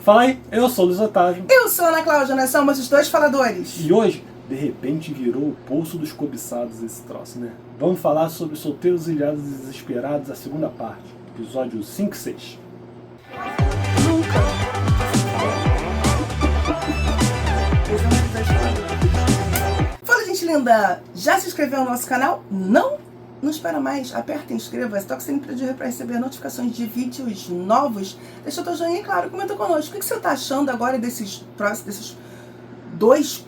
Fala aí, eu sou o Luiz Otávio. Eu sou a Ana Cláudia, nós somos os dois faladores. E hoje, de repente, virou o poço dos cobiçados esse troço, né? Vamos falar sobre Solteiros Ilhados e Desesperados, a segunda parte, episódio 5 e 6. Fala, gente linda! Já se inscreveu no nosso canal? Não? Não espera mais, aperta e inscreva-se, toque sempre para receber notificações de vídeos novos. Deixa o teu joinha, claro, comenta conosco. O que você está achando agora desses dois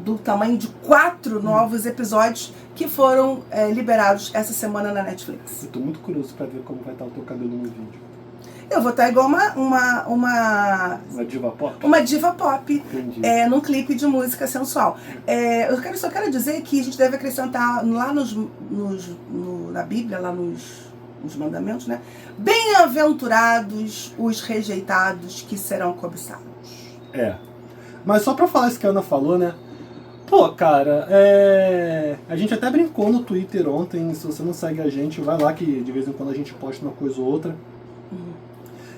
do tamanho de 4 novos episódios que foram liberados essa semana na Netflix? Eu tô muito curioso para ver como vai estar o teu cabelo no vídeo. Eu vou estar igual Uma diva pop? uma diva pop, Entendi. num clipe de música sensual. Eu só quero dizer que a gente deve acrescentar lá na Bíblia, lá nos mandamentos, né? Bem-aventurados os rejeitados que serão cobiçados. Mas só pra falar isso que a Ana falou, né? Pô, cara, a gente até brincou no Twitter ontem. Se você não segue a gente, vai lá que de vez em quando a gente posta uma coisa ou outra.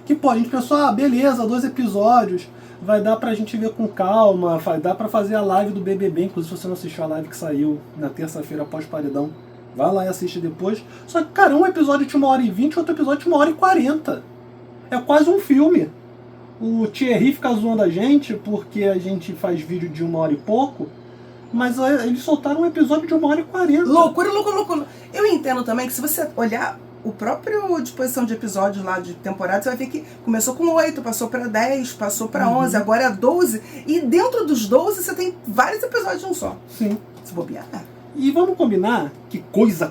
Que pô, a gente pensou, beleza, 2 episódios, vai dar pra gente ver com calma, vai dar pra fazer a live do BBB, inclusive se você não assistiu a live que saiu na terça-feira após paredão, vai lá e assiste depois. Só que, cara, um episódio de 1h20, outro episódio de 1h40. É quase um filme. O Thierry fica zoando a gente porque a gente faz vídeo de 1 hora e pouco, mas eles soltaram um episódio de 1h40. Loucura, loucura, loucura. Eu entendo também que se você olhar o próprio disposição de episódios lá de temporada, você vai ver que começou com 8, passou pra 10, passou pra 11, agora é 12. E dentro dos 12 você tem vários episódios de um só. Sim. Se bobear. E vamos combinar que coisa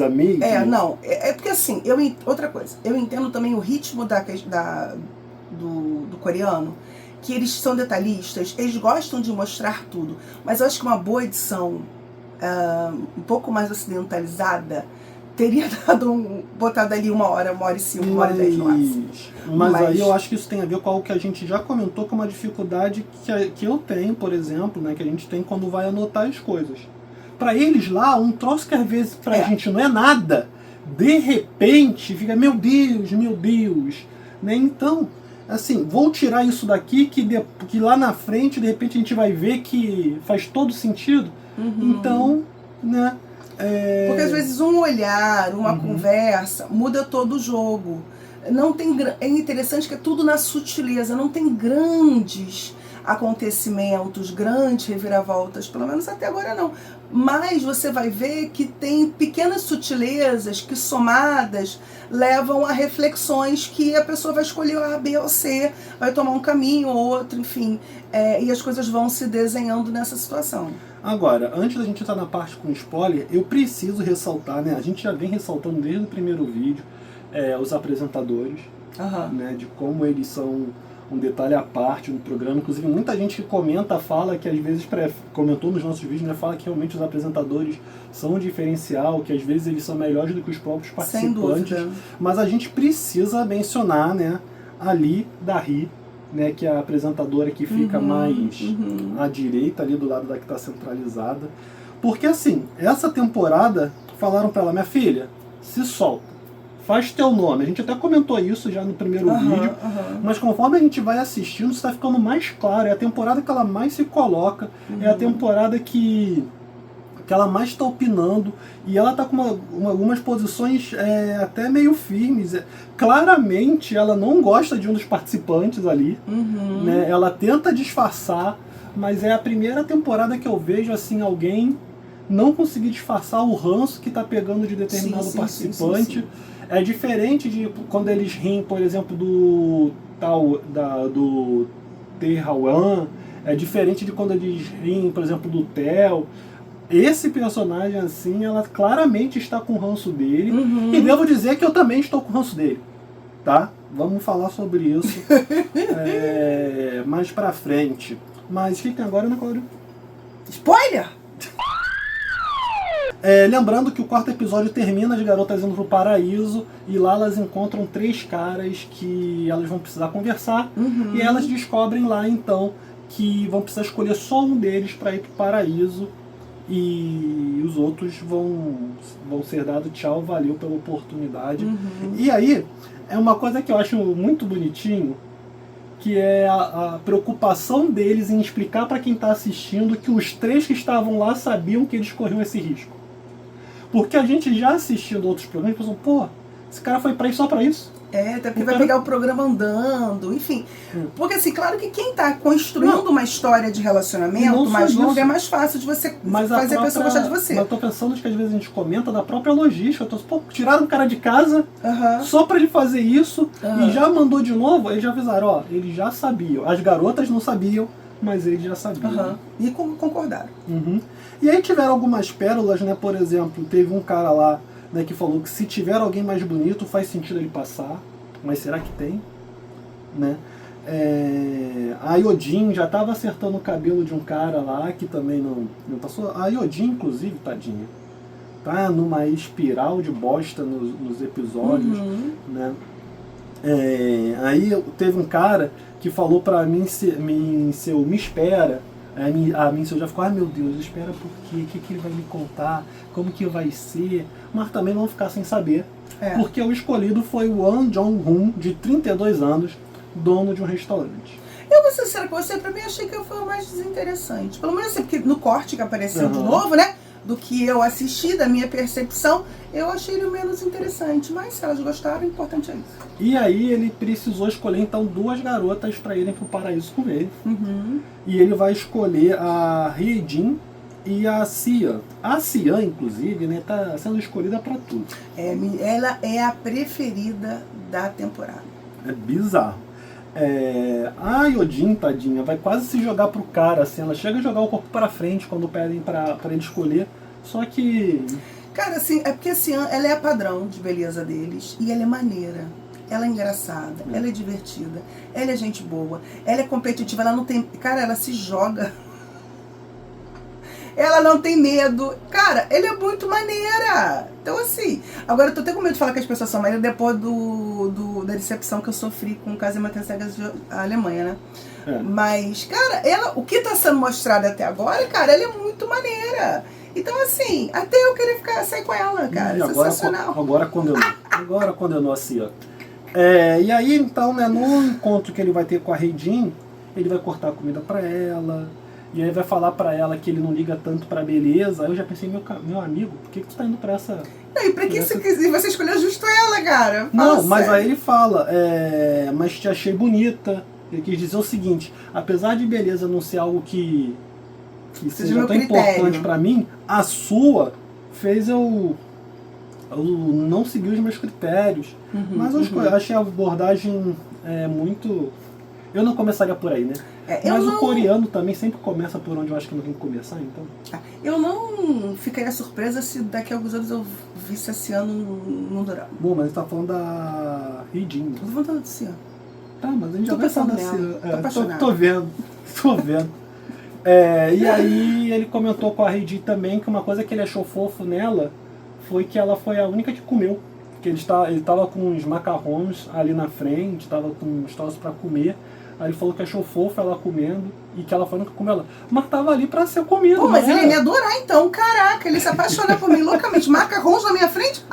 mesmo. Não. É porque assim, outra coisa, eu entendo também o ritmo do coreano, que eles são detalhistas, eles gostam de mostrar tudo. Mas eu acho que uma boa edição, um pouco mais ocidentalizada, teria botado ali 1 hora, 1h05, 1h10 no máximo. Mas aí eu acho que isso tem a ver com algo que a gente já comentou, com uma dificuldade que eu tenho, por exemplo, né, que a gente tem quando vai anotar as coisas. Pra eles lá, um troço que às vezes pra gente não é nada, de repente fica, meu Deus, né? Então, assim, vou tirar isso daqui que lá na frente, de repente, a gente vai ver que faz todo sentido. Então, né? Porque às vezes um olhar, uma conversa, muda todo o jogo. É interessante que é tudo na sutileza, não tem grandes acontecimentos, grandes reviravoltas, pelo menos até agora não. Mas você vai ver que tem pequenas sutilezas que, somadas, levam a reflexões que a pessoa vai escolher A, B ou C, vai tomar um caminho ou outro, enfim. E as coisas vão se desenhando nessa situação. Agora, antes da gente entrar na parte com spoiler, eu preciso ressaltar, né? A gente já vem ressaltando desde o primeiro vídeo os apresentadores, né? De como eles são um detalhe à parte no programa. Inclusive, muita gente que comenta, fala que às vezes, comentou nos nossos vídeos, né? Fala que realmente os apresentadores são um diferencial, que às vezes eles são melhores do que os próprios participantes. Sem dúvida. Mas a gente precisa mencionar, né? Ali, Dari, né, que é a apresentadora que fica mais à direita, ali do lado da que está centralizada. Porque assim, essa temporada falaram para ela, minha filha, se solta, faz teu nome. A gente até comentou isso já no primeiro vídeo, mas conforme a gente vai assistindo, isso está ficando mais claro. É a temporada que ela mais se coloca, é a temporada que ela mais está opinando, e ela está com algumas posições até meio firmes. Claramente ela não gosta de um dos participantes ali, né? Ela tenta disfarçar, mas é a primeira temporada que eu vejo assim alguém não conseguir disfarçar o ranço que está pegando de determinado participante. Sim. É diferente de quando eles riem, por exemplo, do Tae-Hwan, é diferente de quando eles riem, por exemplo, do Theo. Esse personagem, assim, ela claramente está com o ranço dele. E devo dizer que eu também estou com o ranço dele, tá? Vamos falar sobre isso mais pra frente. Mas o que tem agora, Ana Cláudia? Spoiler! Lembrando que o 4º episódio termina as garotas indo pro paraíso, e lá elas encontram 3 caras que elas vão precisar conversar. E elas descobrem lá, então, que vão precisar escolher só um deles para ir pro paraíso. E os outros vão ser dados tchau, valeu pela oportunidade. E aí, é uma coisa que eu acho muito bonitinho, que é a preocupação deles em explicar para quem está assistindo que os 3 que estavam lá sabiam que eles corriam esse risco. Porque a gente já assistindo outros programas e pensou, pô, esse cara foi pra isso só pra isso? Até porque vai pegar o programa andando, enfim. Porque assim, claro que quem está construindo uma história de relacionamento mais longa é mais fácil de você fazer a pessoa gostar de você. Mas eu tô pensando que às vezes a gente comenta da própria logística. Eu tô, pô, tiraram o cara de casa só pra ele fazer isso e já mandou de novo, eles já avisaram, ó, eles já sabiam. As garotas não sabiam, mas eles já sabiam. E concordaram. E aí tiveram algumas pérolas, né? Por exemplo, teve um cara lá, né, que falou que se tiver alguém mais bonito faz sentido ele passar, mas será que tem? Né? A Iodine já estava acertando o cabelo de um cara lá que também não passou. A Iodine, inclusive, tadinha, tá numa espiral de bosta nos episódios, né? Aí teve um cara que falou pra mim, me espera. A mim já ficou, meu Deus, espera por quê? O que ele vai me contar? Como que vai ser? Mas também vão ficar sem saber. Porque o escolhido foi o Ahn Jong-hoon, de 32 anos, dono de um restaurante. Eu vou ser sincera com você, pra mim achei que foi o mais desinteressante. Pelo menos assim, porque no corte que apareceu de novo, né? Do que eu assisti, da minha percepção, eu achei ele menos interessante. Mas se elas gostaram, o importante é isso. E aí ele precisou escolher então 2 garotas para irem pro paraíso com ele. E ele vai escolher a Hye-jin e a Sia. A Sia, inclusive, né, tá sendo escolhida para tudo. Ela é a preferida da temporada. É bizarro. A Iodine, tadinha, vai quase se jogar pro cara, assim, ela chega a jogar o corpo para frente quando pedem para ele escolher, só que... Cara, assim, é porque assim, ela é a padrão de beleza deles, e ela é maneira, ela é engraçada, ela é divertida, ela é gente boa, ela é competitiva, ela não tem... Cara, ela se joga... Ela não tem medo. Cara, ele é muito maneira. Então, assim... Agora, eu tô até com medo de falar que as pessoas são maneiras depois da decepção que eu sofri com o Casamento às Cegas da Alemanha, né? Mas, cara, o que tá sendo mostrado até agora, cara, ela é muito maneira. Então, assim, até eu queria sair com ela, cara. E sensacional. Agora condenou a Sia. E aí, então, né, no encontro que ele vai ter com a Hye-jin, ele vai cortar a comida pra ela... E aí vai falar pra ela que ele não liga tanto pra beleza. Aí eu já pensei, meu amigo, por que tu tá indo pra essa... E pra que você escolheu justo ela, cara? Não, mas aí ele fala, mas te achei bonita. Ele quis dizer o seguinte, apesar de beleza não ser algo que seja tão importante pra mim, a sua fez eu não seguir os meus critérios. Mas eu achei a abordagem muito... Eu não começaria por aí, né? Mas o coreano também sempre começa por onde eu acho que não tem que começar, então... Eu não ficaria surpresa se daqui a alguns anos eu visse esse ano num dorama. Bom, mas a gente tá falando da Hye-jin. Eu tô falando da Cia. Tá, mas a gente já vai falar da Cia. Tô apaixonada. Tô vendo. E aí ele comentou com a Hye-jin também que uma coisa que ele achou fofo nela foi que ela foi a única que comeu. Que ele tava com uns macarrões ali na frente, tava com uns troços pra comer. Aí ele falou que achou fofo ela comendo e que ela foi a única que comeu ela. Mas tava ali pra ser comido. Pô, mas ele ia me adorar então, caraca, ele se apaixona por mim loucamente. Macarrões na minha frente?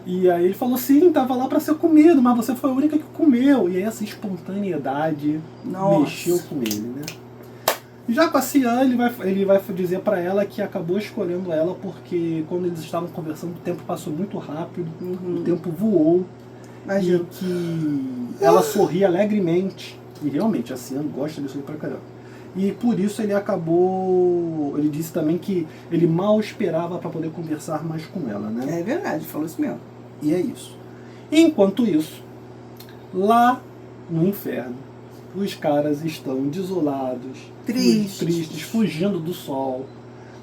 E aí ele falou, sim, tava lá pra ser comido, mas você foi a única que comeu. E aí essa espontaneidade mexeu com ele, né? Já com a Cia, ele vai dizer pra ela que acabou escolhendo ela porque quando eles estavam conversando, o tempo passou muito rápido, o tempo voou. E que ela sorria alegremente. E realmente, a Cia gosta disso pra caramba. E por isso ele acabou... Ele disse também que ele mal esperava para poder conversar mais com ela, né? É verdade, falou isso mesmo. E é isso. Enquanto isso, lá no inferno, os caras estão desolados, tristes, fugindo do sol,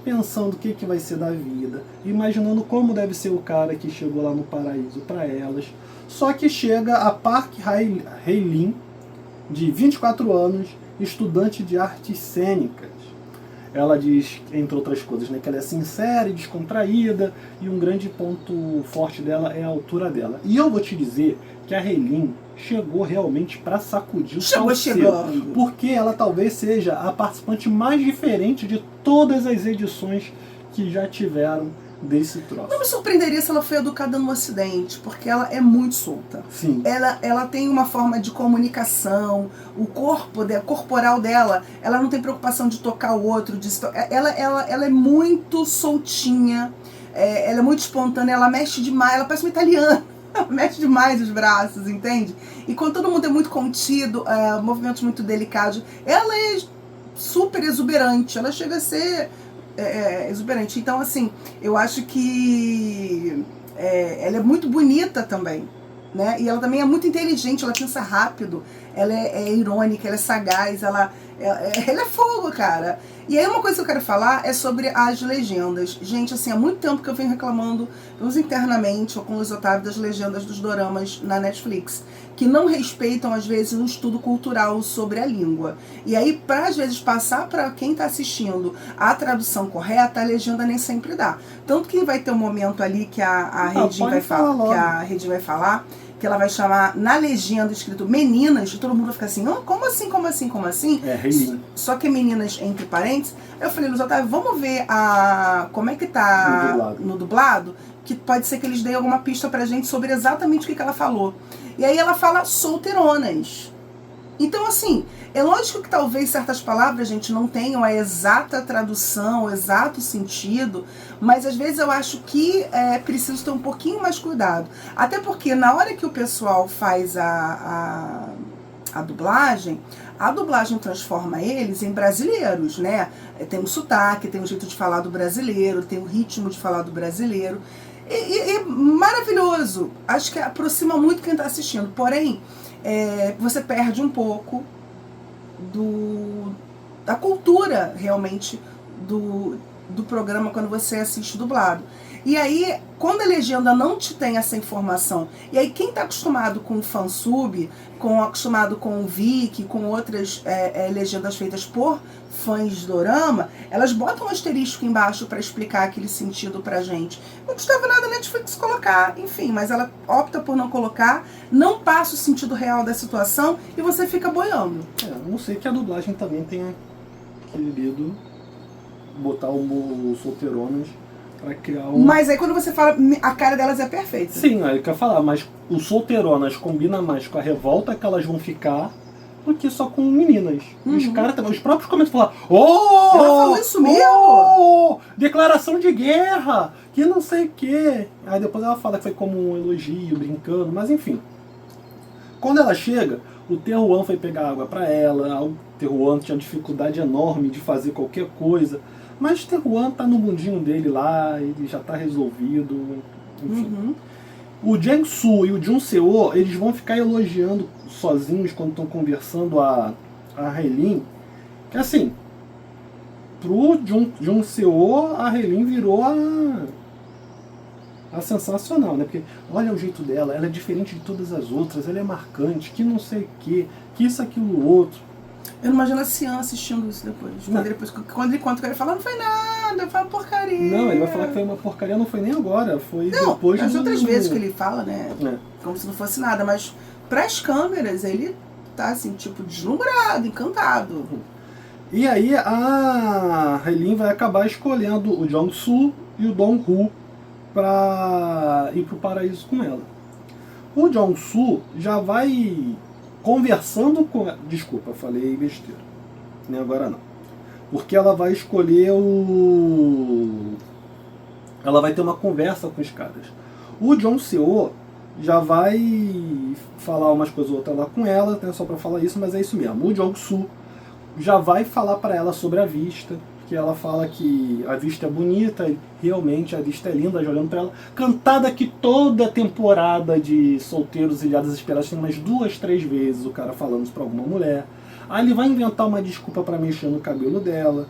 pensando o que vai ser da vida, imaginando como deve ser o cara que chegou lá no paraíso para elas. Só que chega a Park Hae-lin, de 24 anos, estudante de artes cênicas. Ela diz, entre outras coisas, né, que ela é sincera e descontraída, e um grande ponto forte dela é a altura dela. E eu vou te dizer que a Hae-lin chegou realmente para sacudir o salseiro, porque ela talvez seja a participante mais diferente de todas as edições que já tiveram desse troço. Não me surpreenderia se ela foi educada no Ocidente, porque ela é muito solta. Sim. Ela tem uma forma de comunicação, o corporal dela, ela não tem preocupação de tocar o outro, ela é muito soltinha, ela é muito espontânea, ela mexe demais, ela parece uma italiana. Mexe demais os braços, entende? E quando todo mundo é muito contido, movimentos muito delicados, ela é super exuberante, ela chega a ser exuberante. Então, assim, eu acho que ela é muito bonita também, né? E ela também é muito inteligente, ela pensa rápido, ela é irônica, ela é sagaz, ela é fogo, cara. E aí uma coisa que eu quero falar é sobre as legendas. Gente, assim, há muito tempo que eu venho reclamando, pelo menos internamente, ou com o Luiz Otávio, das legendas dos doramas na Netflix, que não respeitam, às vezes, um estudo cultural sobre a língua. E aí, para, às vezes, passar para quem está assistindo a tradução correta, a legenda nem sempre dá. Tanto que vai ter um momento ali que a Redinha vai falar, que ela vai chamar na legenda escrito meninas, e todo mundo vai ficar assim, como assim, como assim, como assim? Só que meninas entre parênteses. Eu falei, Luiz Otávio, vamos ver como é que tá no dublado, que pode ser que eles deem alguma pista pra gente sobre exatamente o que ela falou. E aí ela fala solteironas. Então, assim, é lógico que talvez certas palavras, gente, não tenham a exata tradução, o exato sentido, mas às vezes eu acho que é preciso ter um pouquinho mais cuidado. Até porque na hora que o pessoal faz a dublagem, a dublagem transforma eles em brasileiros, né? Tem um sotaque, tem um jeito de falar do brasileiro, tem um ritmo de falar do brasileiro. E maravilhoso. Acho que aproxima muito quem está assistindo. Porém, você perde um pouco da cultura, realmente, do programa quando você assiste dublado. E aí, quando a legenda não te tem essa informação, e aí quem está acostumado com o fansub, acostumado com o Viki, com outras legendas feitas por fãs de dorama, elas botam um asterisco embaixo para explicar aquele sentido pra gente. Não custava nada a Netflix colocar, enfim, mas ela opta por não colocar, não passa o sentido real da situação e você fica boiando. A não ser que a dublagem também tenha querido botar o solteironas pra criar um... Mas aí quando você fala, a cara delas é perfeita. Sim, aí eu quero falar, mas o solteironas combina mais com a revolta que elas vão ficar do que só com meninas. Os caras também, os próprios comentários falam, ela falou isso mesmo? Declaração de guerra, que não sei o quê. Aí depois ela fala que foi como um elogio, brincando, mas enfim. Quando ela chega, o Teruan foi pegar água pra ela, o Teruan tinha dificuldade enorme de fazer qualquer coisa, mas o Teruan tá no mundinho dele lá, ele já tá resolvido, enfim. O Jang-soo e o Jun-seo, eles vão ficar elogiando sozinhos quando estão conversando a Hailin, que assim, pro Jun-seo, a Hailin virou a sensacional, né? Porque olha o jeito dela, ela é diferente de todas as outras, ela é marcante, que não sei o que isso, aquilo, outro. Eu não imagino a Cian assistindo isso depois. Quando ele conta que ele fala, não foi nada, foi uma porcaria. Não, ele vai falar que foi uma porcaria, não foi nem agora, foi não, depois as outras vezes que ele fala, né? Como se não fosse nada, mas pras câmeras ele tá assim, tipo, deslumbrado, encantado. E aí a Hailin vai acabar escolhendo o Jong-soo e o Dong-hu pra ir pro paraíso com ela. O Jong-soo já vai conversando com... Desculpa, falei besteira. Nem agora não. Porque ela vai escolher ela vai ter uma conversa com os caras. O Jong-seo já vai falar umas coisas ou outras lá com ela, né, só pra falar isso, mas é isso mesmo. O Jong-soo já vai falar pra ela sobre a vista, que ela fala que a vista é bonita, realmente a vista é linda, já olhando pra ela. Cantada que toda temporada de Solteiros Ilhados Esperados tem umas 2, 3 vezes o cara falando isso pra alguma mulher. Aí ele vai inventar uma desculpa pra mexer no cabelo dela.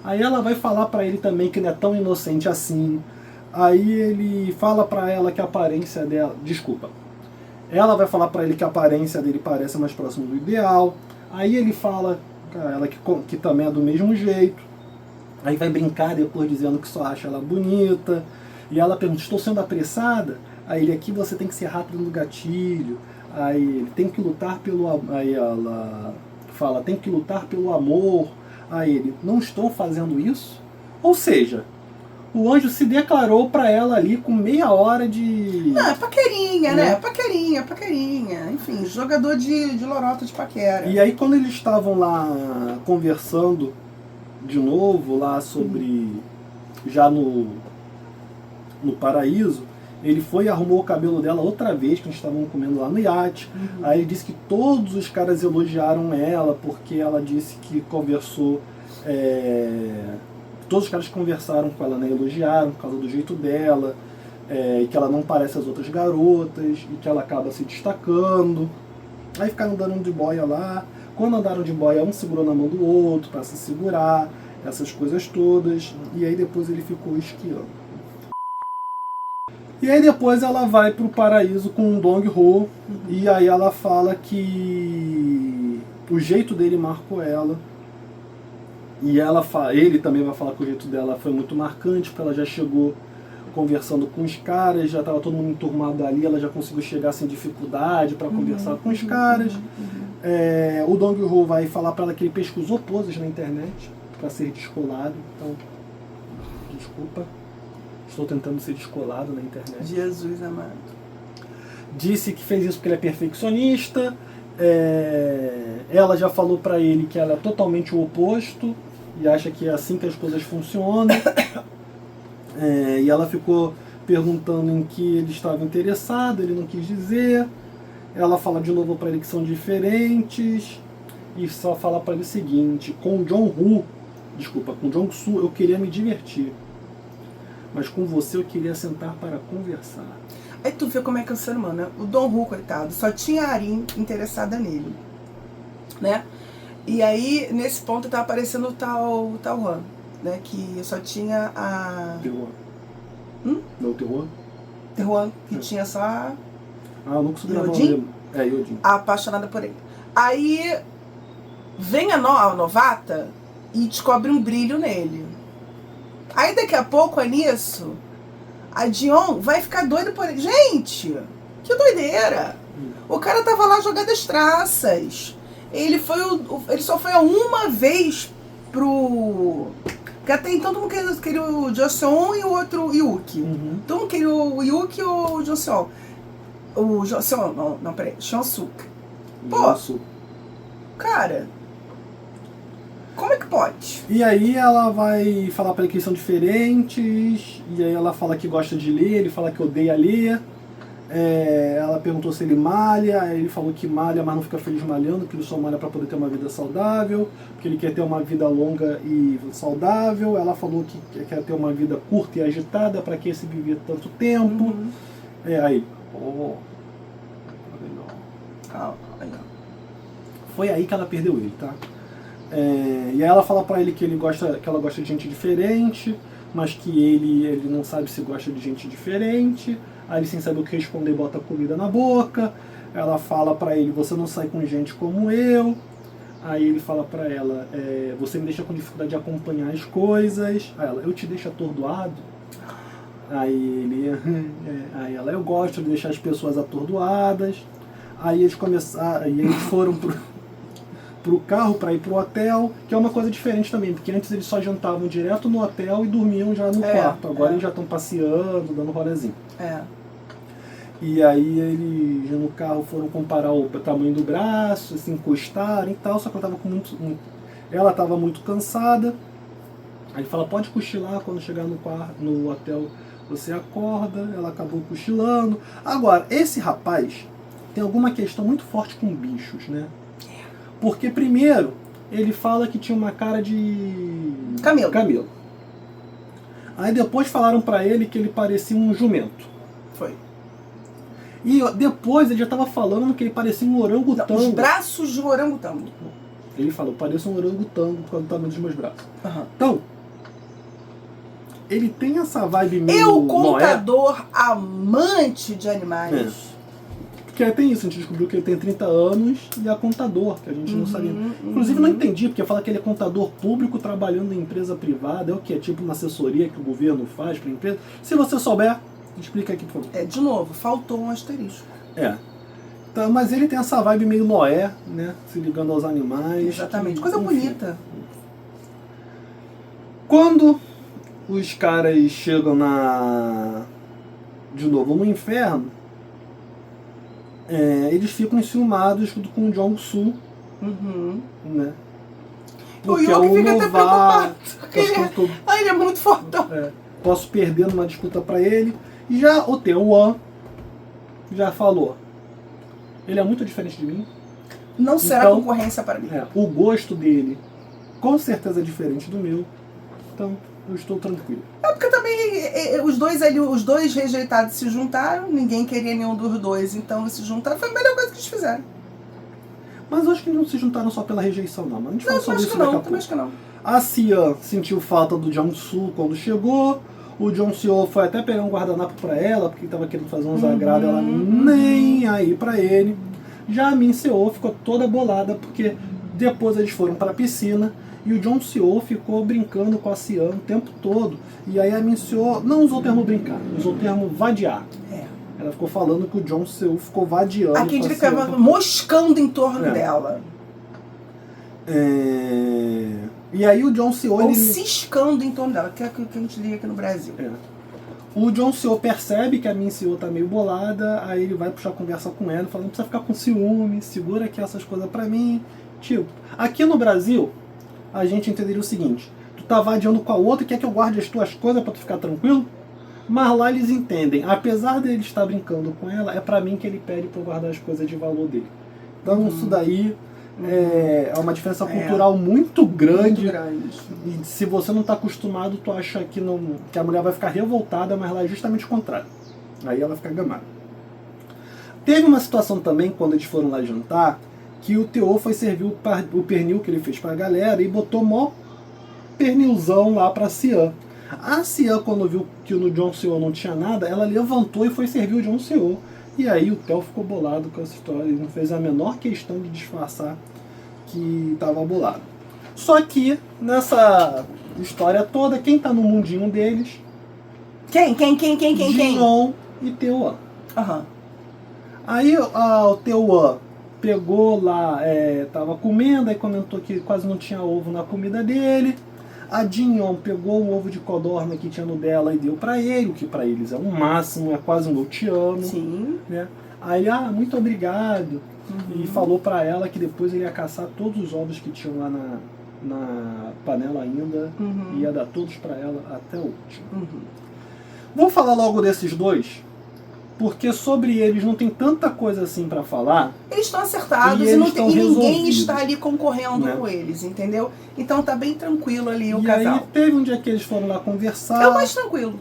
Aí ela vai falar pra ele também que não é tão inocente assim. Aí ele fala pra ela que a aparência dela... Desculpa. Ela vai falar pra ele que a aparência dele parece mais próximo do ideal. Aí ele fala pra ela que também é do mesmo jeito. Aí vai brincar depois dizendo que só acha ela bonita. E ela pergunta, estou sendo apressada? Aí ele, aqui você tem que ser rápido no gatilho. Aí ele tem que lutar pelo... Aí ela fala, tem que lutar pelo amor. Aí ele, não estou fazendo isso? Ou seja, o anjo se declarou pra ela ali com meia hora de... Não, é paquerinha, né? Paquerinha. Enfim, jogador de lorota de paquera. E aí quando eles estavam lá conversando de novo, lá sobre... já no paraíso, ele foi e arrumou o cabelo dela outra vez, que eles estavam comendo lá no iate. Aí ele disse que todos os caras elogiaram ela, porque ela disse que conversou... todos os caras que conversaram com ela, né, elogiaram por causa do jeito dela, e que ela não parece as outras garotas, e que ela acaba se destacando. Aí ficaram andando de boia lá. Quando andaram de boia, um segurou na mão do outro para se segurar, essas coisas todas. E aí depois ele ficou esquiando. E aí depois ela vai pro paraíso com o Dong-ho, e aí ela fala que o jeito dele marcou ela. E ele também vai falar que o jeito dela foi muito marcante, porque ela já chegou conversando com os caras, já estava todo mundo enturmado ali, ela já conseguiu chegar sem dificuldade para conversar com os caras. O Dong-ho vai falar para ela que ele pesquisou poses na internet para ser descolado. Então, desculpa, estou tentando ser descolado na internet. Jesus amado. Disse que fez isso porque ele é perfeccionista. Ela já falou para ele que ela é totalmente o oposto e acha que é assim que as coisas funcionam. E ela ficou perguntando em que ele estava interessado, ele não quis dizer. Ela fala de novo para ele que são diferentes e só fala para ele o seguinte: com o com o Jong-soo eu queria me divertir, mas com você eu queria sentar para conversar. Aí tu vê como é que é o ser humano, né? O Dong-ho, coitado, só tinha a Arin interessada nele, né? E aí, nesse ponto, tá aparecendo o tal Han, né? Que só tinha a... Terror. Não, o Terror? Terror, que tinha só a... eu não consegui gravar o Yodin? nome. Yodin. A apaixonada por ele. Aí, vem a novata e descobre um brilho nele. Aí, daqui a pouco, é nisso... A Dion vai ficar doida por ele. Gente, que doideira! O cara tava lá jogando as traças. Ele só foi uma vez pro... Porque até então todo mundo queria o Joseon e o outro Yuki. Todo mundo queria o Yuki ou o Joseon. O Joseon, não, peraí. Seon-suk. Pô, cara... Como é que pode? E aí ela vai falar pra ele que eles são diferentes, e aí ela fala que gosta de ler, ele fala que odeia ler. Ela perguntou se ele malha, aí ele falou que malha, mas não fica feliz malhando, que ele só malha pra poder ter uma vida saudável, que ele quer ter uma vida longa e saudável. Ela falou que quer ter uma vida curta e agitada, pra que se viver tanto tempo. Foi aí que ela perdeu ele, tá? E aí ela fala pra ele que ela gosta de gente diferente, mas que ele não sabe se gosta de gente diferente. Aí ele, sem saber o que responder, bota comida na boca. Ela fala pra ele: você não sai com gente como eu. Aí ele fala pra ela: você me deixa com dificuldade de acompanhar as coisas. Aí ela: eu te deixo atordoado. Aí ela: eu gosto de deixar as pessoas atordoadas. Aí eles foram pro carro para ir pro hotel, que é uma coisa diferente também, porque antes eles só jantavam direto no hotel e dormiam já no quarto. Agora eles já estão passeando, dando rolezinho. E aí eles no carro foram comparar o tamanho do braço, se encostaram e tal, só que ela estava muito cansada. Aí ele fala: pode cochilar, quando chegar no hotel você acorda. Ela acabou cochilando. Agora, esse rapaz tem alguma questão muito forte com bichos, né? Porque primeiro, ele fala que tinha uma cara de... camelo. Aí depois falaram pra ele que ele parecia um jumento. Foi. E depois ele já tava falando que ele parecia um orangotango. Os braços de um orangotango. Ele falou: parecia um orangotango por causa do tamanho dos meus braços. Então, ele tem essa vibe meio... contador amante de animais. Porque tem isso, a gente descobriu que ele tem 30 anos e é contador, que a gente não sabia. Inclusive não entendi, porque fala que ele é contador público trabalhando em empresa privada. É o que? É tipo uma assessoria que o governo faz para a empresa? Se você souber, explica aqui, por favor. De novo, faltou um asterisco. Então, mas ele tem essa vibe meio Noé, né? Se ligando aos animais. Exatamente, coisa bonita. Quando os caras chegam de novo no inferno, eles ficam enciumados junto com o Jong-soo, né? Porque o Yogi fica até preocupado. Ele é muito fortão. Posso perder numa disputa pra ele. E já o Tae-won já falou. Ele é muito diferente de mim. Não será então, concorrência para mim. O gosto dele, com certeza, é diferente do meu. Então, eu estou tranquilo. Porque também os dois rejeitados se juntaram, ninguém queria nenhum dos dois, então eles se juntaram, foi a melhor coisa que eles fizeram. Mas eu acho que não se juntaram só pela rejeição, não. Mas a gente fala sobre isso daqui a pouco. Acho que não. A Sian sentiu falta do Jong-soo quando chegou. O Jong-seo foi até pegar um guardanapo pra ela, porque estava querendo fazer uns agrados, ela nem aí pra ele. Já a Min-seo ficou toda bolada, porque depois eles foram pra piscina e o Jong-seo ficou brincando com a Sian o tempo todo. E aí a Min-seo não usou o termo brincar, usou o termo vadiar. Ela ficou falando que o Jong-seo ficou vadiando. Aqui ele ficava moscando em torno dela. E aí o Jong-seo... Ou ciscando em torno dela, que é o que a gente liga aqui no Brasil. O Jong-seo percebe que a Min-seo tá meio bolada, aí ele vai puxar conversa com ela, falando, não precisa ficar com ciúme, segura aqui essas coisas pra mim. Tipo, aqui no Brasil, a gente entenderia o seguinte, tu tá vadiando com a outra e quer que eu guarde as tuas coisas pra tu ficar tranquilo? Mas lá eles entendem, apesar dele estar brincando com ela, é pra mim que ele pede pra eu guardar as coisas de valor dele. Então isso daí é uma diferença cultural muito grande. E se você não está acostumado, tu acha que a mulher vai ficar revoltada, mas lá é justamente o contrário. Aí ela fica gamada. Teve uma situação também, quando eles foram lá jantar, que o Tae-won foi servir o pernil que ele fez pra galera e botou mó pernilzão lá pra Sian. A Sian, quando viu que no Jong-seo não tinha nada, ela levantou e foi servir o Jong-seo. E aí o Theo ficou bolado com essa história, ele não fez a menor questão de disfarçar que estava bolado. Só que nessa história toda, quem tá no mundinho deles? Quem? Jin-won e Tae-won. Aí o Tae-won pegou lá, tava comendo, aí comentou que quase não tinha ovo na comida dele. A Jin-won pegou o ovo de codorna que tinha no dela e deu pra ele, o que pra eles é o máximo, é quase um eu te amo. Sim. Né? Aí, muito obrigado. E falou pra ela que depois ele ia caçar todos os ovos que tinham lá na panela ainda e ia dar todos pra ela até o último. Vou falar logo desses dois, porque sobre eles não tem tanta coisa assim pra falar. Eles estão acertados e ninguém está ali concorrendo com eles, entendeu? Então tá bem tranquilo ali o casal. E aí teve um dia que eles foram lá conversar. É o mais tranquilo.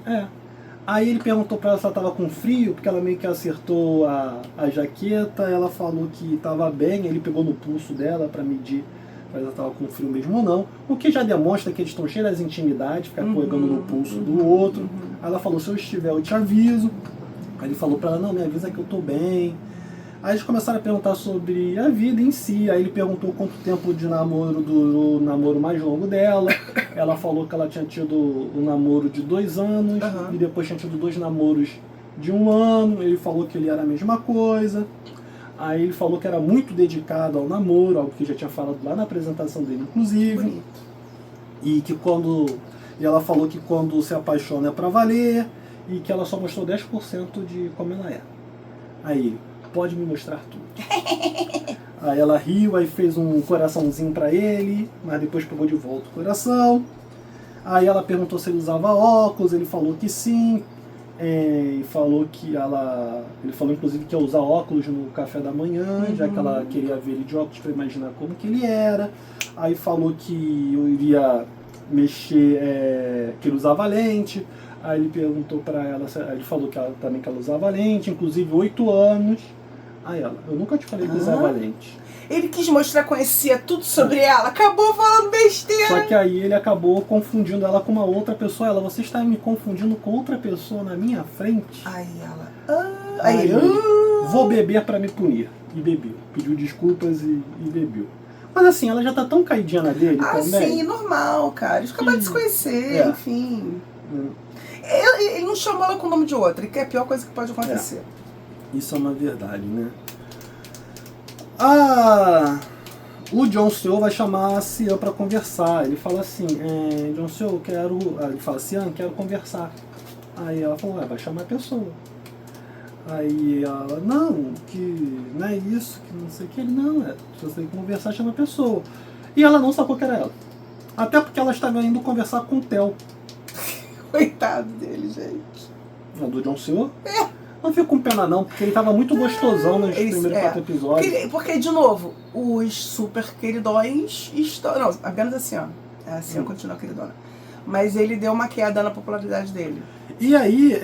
Aí ele perguntou pra ela se ela tava com frio, porque ela meio que acertou a jaqueta, ela falou que tava bem, ele pegou no pulso dela pra medir se ela tava com frio mesmo ou não, o que já demonstra que eles estão cheios das intimidades, ficar pegando no pulso do outro. Aí ela falou, se eu estiver eu te aviso. Aí ele falou pra ela, não, me avisa que eu tô bem. Aí eles começaram a perguntar sobre a vida em si. Aí ele perguntou quanto tempo de namoro do namoro mais longo dela. Ela falou que ela tinha tido um namoro de 2 anos e depois tinha tido 2 namoros de 1 ano. Ele falou que ele era a mesma coisa. Aí ele falou que era muito dedicado ao namoro, algo que já tinha falado lá na apresentação dele, inclusive. Bonito. E ela falou que quando se apaixona é pra valer e que ela só mostrou 10% de como ela é. Aí ele, pode me mostrar tudo. Aí ela riu, aí fez um coraçãozinho pra ele, mas depois pegou de volta o coração. Aí ela perguntou se ele usava óculos, ele falou que sim. E falou que ele falou inclusive que ia usar óculos no café da manhã, já que ela queria ver ele de óculos para imaginar como que ele era. Aí falou que eu iria mexer, que ele usava lente. Aí ele perguntou para ela, ele falou que também que ela usava lente, inclusive 8 anos. Aí ela, eu nunca te falei que usava lente. Ele quis mostrar que conhecia tudo sobre ela, acabou falando besteira. Só que aí ele acabou confundindo ela com uma outra pessoa. Ela, você está me confundindo com outra pessoa na minha frente? Aí ela, vou beber para me punir. E bebeu. Pediu desculpas e bebeu. Mas assim, ela já tá tão caidinha na dele também. Sim, normal, cara. Eles acabaram de se conhecer, enfim. Ele não chamou ela com o nome de outra, que é a pior coisa que pode acontecer. o Jon Snow vai chamar a Cian para conversar. Ele fala assim, Jon Snow, quero... Ele fala, Cian, quero conversar. Aí ela falou, vai chamar a pessoa. Aí ela, não, que não é isso, que não sei o que. Ele, não, se você tem que conversar, chama a pessoa. E ela não sacou que era ela. Até porque ela estava indo conversar com o Theo. Coitado dele, gente. Do Jon Snow? Não fico com pena não, porque ele estava muito gostosão nos primeiros 4 episódios. Porque, de novo, os super queridões estão... Não, apenas assim, ó. Assim continua queridona. Mas ele deu uma queda na popularidade dele. E aí,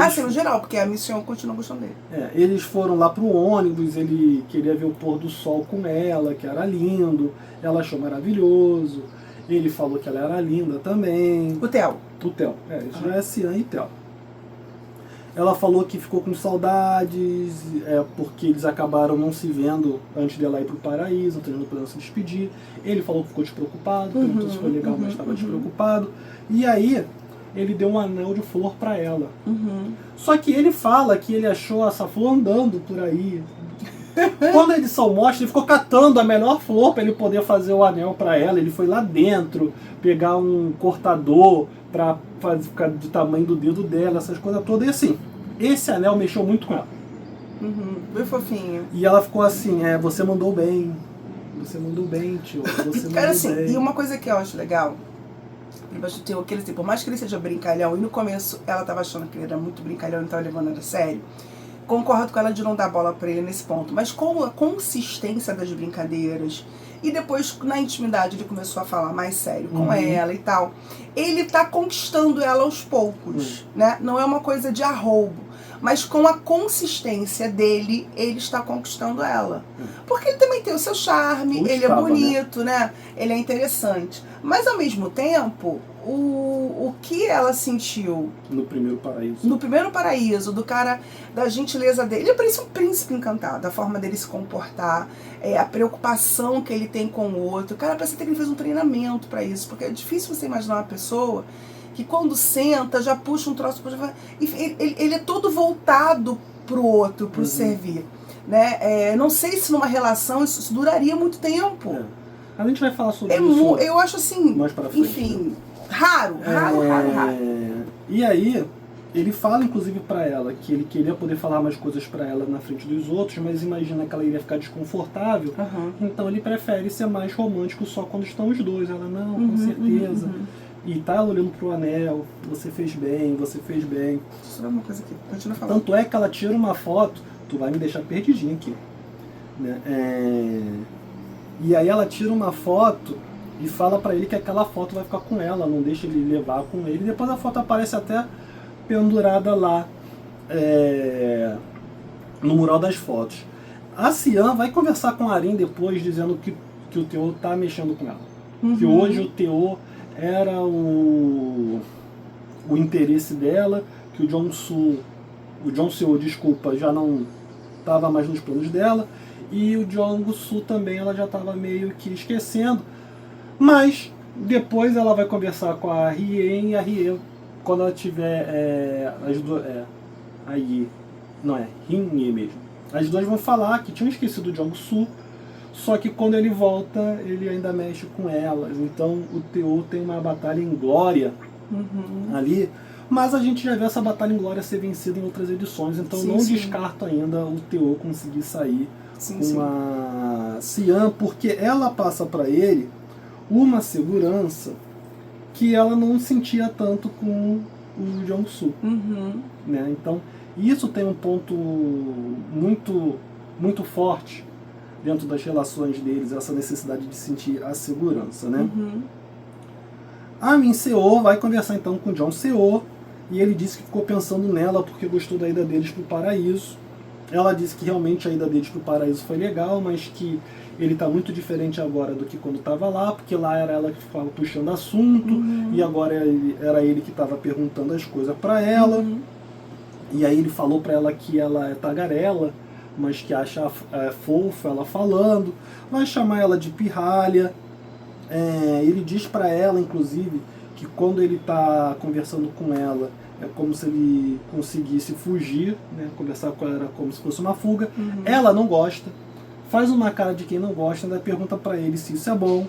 assim, no geral, porque a Mission continua gostando dele. Eles foram lá pro ônibus, ele queria ver o pôr do sol com ela, que era lindo. Ela achou maravilhoso. Ele falou que ela era linda também. O Theo. Isso já é Cian e Theo. Ela falou que ficou com saudades, porque eles acabaram não se vendo antes dela ir pro paraíso, então eles não puderam se despedir. Ele falou que ficou despreocupado, perguntou se foi legal, mas estava despreocupado. E aí, ele deu um anel de flor para ela. Só que ele fala que ele achou essa flor andando por aí. Quando a edição mostra, ele ficou catando a melhor flor para ele poder fazer o anel para ela. Ele foi lá dentro pegar um cortador para ficar do tamanho do dedo dela, essas coisas todas. E assim, esse anel mexeu muito com ela. Bem fofinho. E ela ficou assim, você mandou bem. Você mandou bem, tio. Você mandou assim, bem. E uma coisa que eu acho legal, por mais que ele seja brincalhão, e no começo ela tava achando que ele era muito brincalhão e tava levando ele a sério, concordo com ela de não dar bola pra ele nesse ponto, mas com a consistência das brincadeiras, e depois na intimidade ele começou a falar mais sério com ela e tal, ele tá conquistando ela aos poucos, né? Não é uma coisa de arroubo, mas com a consistência dele, ele está conquistando ela. Porque ele também tem o seu charme, ele é bonito, né? Ele é interessante. Mas ao mesmo tempo, o que ela sentiu no primeiro paraíso. No primeiro paraíso, do cara, da gentileza dele. Ele parece um príncipe encantado, a forma dele se comportar, a preocupação que ele tem com o outro. Cara, parece até que ele fez um treinamento pra isso, porque é difícil você imaginar uma pessoa que quando senta, já puxa um troço, ele é todo voltado pro outro, pro servir. Né? Não sei se numa relação isso duraria muito tempo. A gente vai falar sobre isso. Eu acho assim, mais pra frente, enfim, raro. E aí, ele fala inclusive pra ela que ele queria poder falar mais coisas pra ela na frente dos outros, mas imagina que ela iria ficar desconfortável, então ele prefere ser mais romântico só quando estão os dois. Ela, não, com certeza. E tá olhando pro anel, você fez bem, você fez bem. Só uma coisa aqui, continua falando. Tanto é que ela tira uma foto, tu vai me deixar perdidinho aqui. Né? E aí ela tira uma foto e fala pra ele que aquela foto vai ficar com ela, não deixa ele levar com ele. Depois a foto aparece até pendurada lá no mural das fotos. A Cian vai conversar com a Arin depois, dizendo que o Theo tá mexendo com ela. Que hoje o Theo era o interesse dela, que o Jon Snow, desculpa, já não estava mais nos planos dela, e o Jon Snow também ela já estava meio que esquecendo. Mas depois ela vai conversar com a Rien, e a Rien, quando ela tiver as duas, Rien mesmo. As duas vão falar que tinham esquecido o Jon Snow, só que quando ele volta, ele ainda mexe com elas. Então o Theo tem uma batalha em glória ali, mas a gente já viu essa batalha em glória ser vencida em outras edições, então não descarto ainda o Theo conseguir sair com a Cian, porque ela passa para ele uma segurança que ela não sentia tanto com o Jon Snow. Né? Então isso tem um ponto muito, muito forte dentro das relações deles, essa necessidade de sentir a segurança, né? A Min Seo vai conversar então com o Jon Seo, e ele disse que ficou pensando nela porque gostou da ida deles pro paraíso. Ela disse que realmente a ida deles pro paraíso foi legal, mas que ele tá muito diferente agora do que quando estava lá, porque lá era ela que ficava puxando assunto, e agora era ele que estava perguntando as coisas para ela. E aí ele falou para ela que ela é tagarela, mas que acha fofo ela falando, vai chamar ela de pirralha. Ele diz para ela, inclusive, que quando ele está conversando com ela, é como se ele conseguisse fugir, né? Conversar com ela era como se fosse uma fuga. Ela não gosta, faz uma cara de quem não gosta, ainda pergunta pra ele se isso é bom.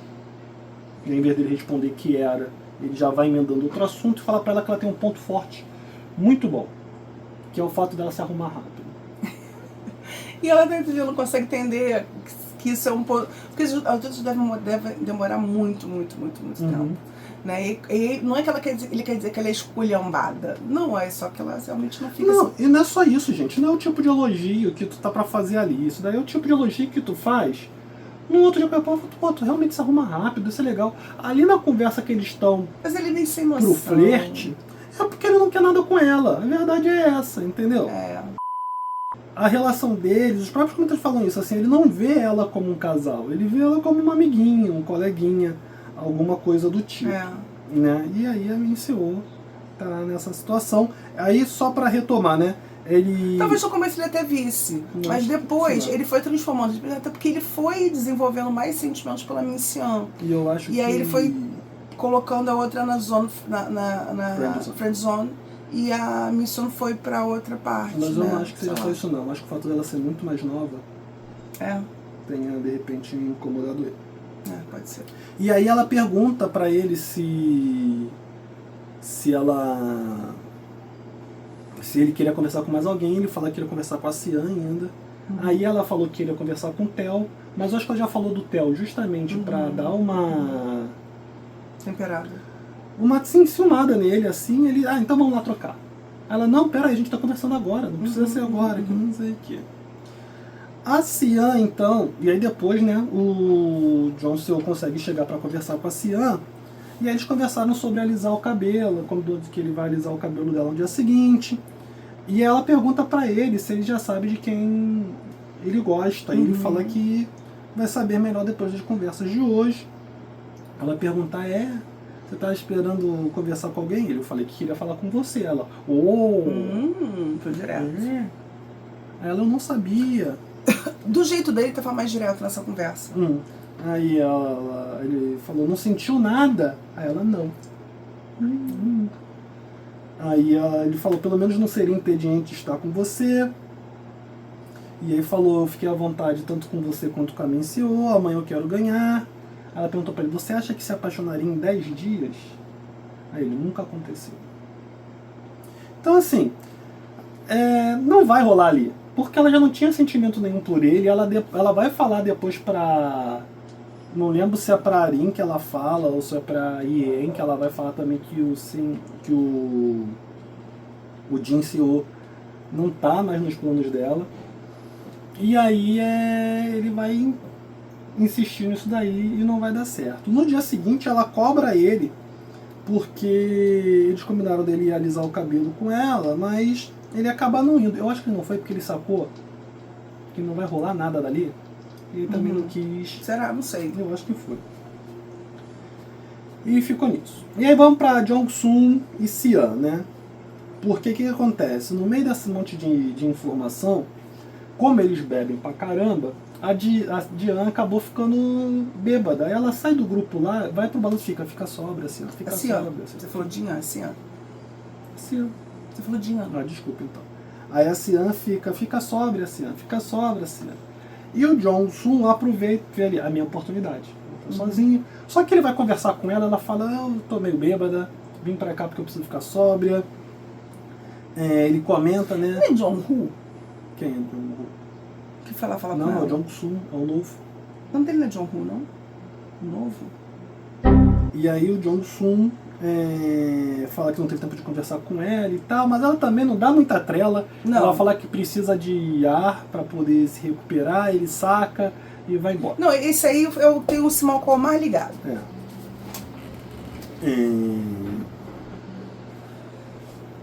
E ao invés dele responder que era, ele já vai emendando outro assunto e fala pra ela que ela tem um ponto forte muito bom, que é o fato dela se arrumar rápido. E ela não consegue entender que isso é um ponto... Porque os adultos devem demorar muito tempo. Né? E não é que ele quer dizer que ela é esculhambada. Não, é só que ela realmente não fica não, assim. E não é só isso, gente. Não é o tipo de elogio que tu tá pra fazer ali. Isso daí é o tipo de elogio que tu faz. No outro dia, pô, tu realmente se arruma rápido, isso é legal. Ali na conversa que eles estão Mas ele nem sem noção. pro flerte, é porque ele não quer nada com ela. A verdade é essa, entendeu? É. A relação deles, os próprios comentários falam isso, assim, ele não vê ela como um casal, ele vê ela como uma amiguinha, um coleguinha, alguma coisa do tipo. Né? E aí a MCO tá nessa situação. Aí só pra retomar, né? Ele... Talvez no começo ele até visse, mas depois ele foi transformando, até porque ele foi desenvolvendo mais sentimentos pela Mincian. E eu acho que... aí ele foi colocando a outra na zona, na friend zone, e a Mincian foi pra outra parte. Mas eu não acho que seja só isso não. Eu acho que o fato dela ser muito mais nova tenha de repente incomodado ele. Pode ser. E aí ela pergunta pra ele se ele queria conversar com mais alguém. Ele fala que queria conversar com a Cian ainda. Aí ela falou que queria conversar com o Theo, mas eu acho que ela já falou do Theo justamente pra dar uma... temperada. Uma ciumada nele, assim. Ele, então vamos lá trocar. Ela, não, pera aí, a gente tá conversando agora, não precisa ser agora, que não sei o que. A Cian, então, e aí depois, né, o Jon Snow consegue chegar pra conversar com a Cian, e aí eles conversaram sobre alisar o cabelo, quando que ele vai alisar o cabelo dela no dia seguinte, e ela pergunta pra ele se ele já sabe de quem ele gosta, e ele fala que vai saber melhor depois das conversas de hoje. Ela pergunta, você tá esperando conversar com alguém? Eu falei que queria falar com você. Ela, foi direto. Ela, eu não sabia. Do jeito dele, tava mais direto nessa conversa. Aí ele falou, não sentiu nada? Aí ela, não. Aí ele falou, pelo menos não seria impediente estar com você. E aí falou, eu fiquei à vontade tanto com você quanto com a MCO, amanhã eu quero ganhar. Ela perguntou pra ele, você acha que se apaixonaria em 10 dias? Aí ele, nunca aconteceu. Então assim, não vai rolar ali. Porque ela já não tinha sentimento nenhum por ele. Ela vai falar depois pra... Não lembro se é pra Arin que ela fala ou se é pra Ien que ela vai falar também que o Jin Seo não tá mais nos planos dela. E aí ele vai insistir nisso daí e não vai dar certo. No dia seguinte ela cobra ele porque eles combinaram dele ir alisar o cabelo com ela, mas ele acaba não indo. Eu acho que não foi porque ele sacou que não vai rolar nada dali. E ele também não quis. Será? Não sei. Eu acho que foi. E ficou nisso. E aí vamos pra Jong-sun e Cian, né? Porque o que acontece? No meio desse monte de informação, como eles bebem pra caramba, a Dian acabou ficando bêbada. Aí ela sai do grupo lá, vai pro balanço e fica sóbria, assim. Fica sóbria. Você falou Dian, Cian. Cian. Você falou Dian. Desculpa então. Aí a Cian fica sóbria, Cian. Fica sóbria, Cian. E o Jong-sun aproveita a minha oportunidade. Eu tô sozinho. Só que ele vai conversar com ela, ela fala, eu tô meio bêbada, vim pra cá porque eu preciso ficar sóbria. Ele comenta, né? Não é Jong-hu? Quem é Jong-hu? Que fala com ela? Não, é o Jong-sun, é o novo. O nome dele não é Jong-hu, não? O novo? E aí o Jong-sun fala que não teve tempo de conversar com ela e tal, mas ela também não dá muita trela. Não. Ela fala que precisa de ar para poder se recuperar, ele saca e vai embora. Não, esse aí eu tenho o Simalcol mais ligado.